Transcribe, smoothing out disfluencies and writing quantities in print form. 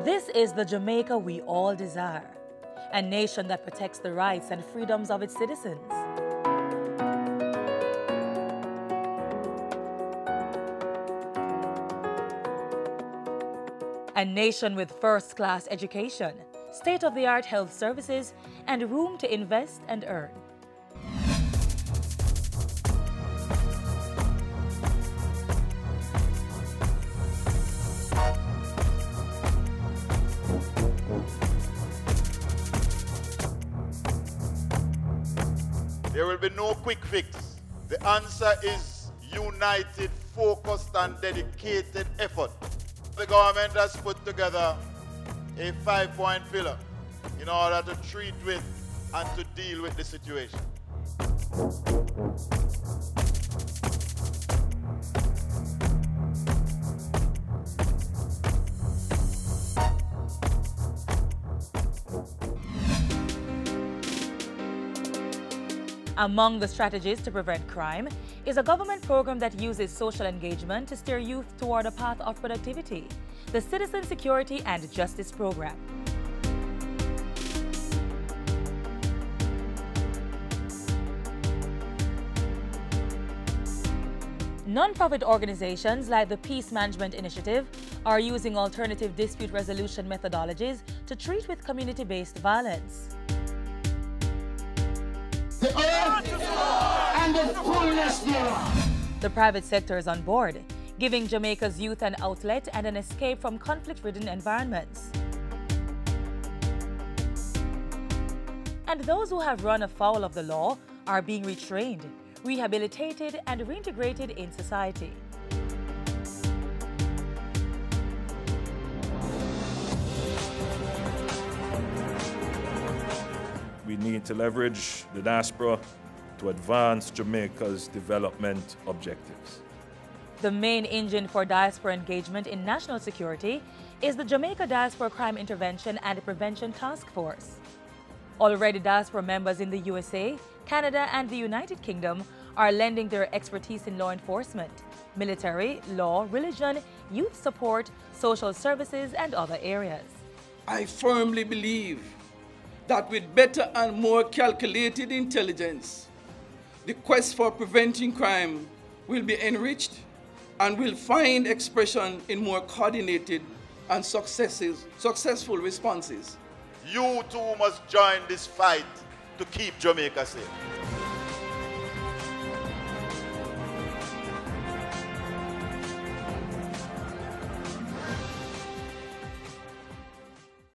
This is the Jamaica we all desire, a nation that protects the rights and freedoms of its citizens. A nation with first-class education, state-of-the-art health services, and room to invest and earn. There will be no quick fix. The answer is united, focused, and dedicated effort. The government has put together a 5-point pillar in order to treat with and to deal with the situation. Among the strategies to prevent crime is a government program that uses social engagement to steer youth toward a path of productivity, the Citizen Security and Justice Program. Non-profit organizations like the Peace Management Initiative are using alternative dispute resolution methodologies to treat with community-based violence. The earth and the fullness thereof. The private sector is on board, giving Jamaica's youth an outlet and an escape from conflict-ridden environments. And those who have run afoul of the law are being retrained, rehabilitated, and reintegrated in society. We need to leverage the diaspora to advance Jamaica's development objectives. The main engine for diaspora engagement in national security is the Jamaica Diaspora Crime Intervention and Prevention Task Force. Already, diaspora members in the USA, Canada, and the United Kingdom are lending their expertise in law enforcement, military, law, religion, youth support, social services, and other areas. I firmly believe that with better and more calculated intelligence, the quest for preventing crime will be enriched and will find expression in more coordinated and successful responses. You too must join this fight to keep Jamaica safe.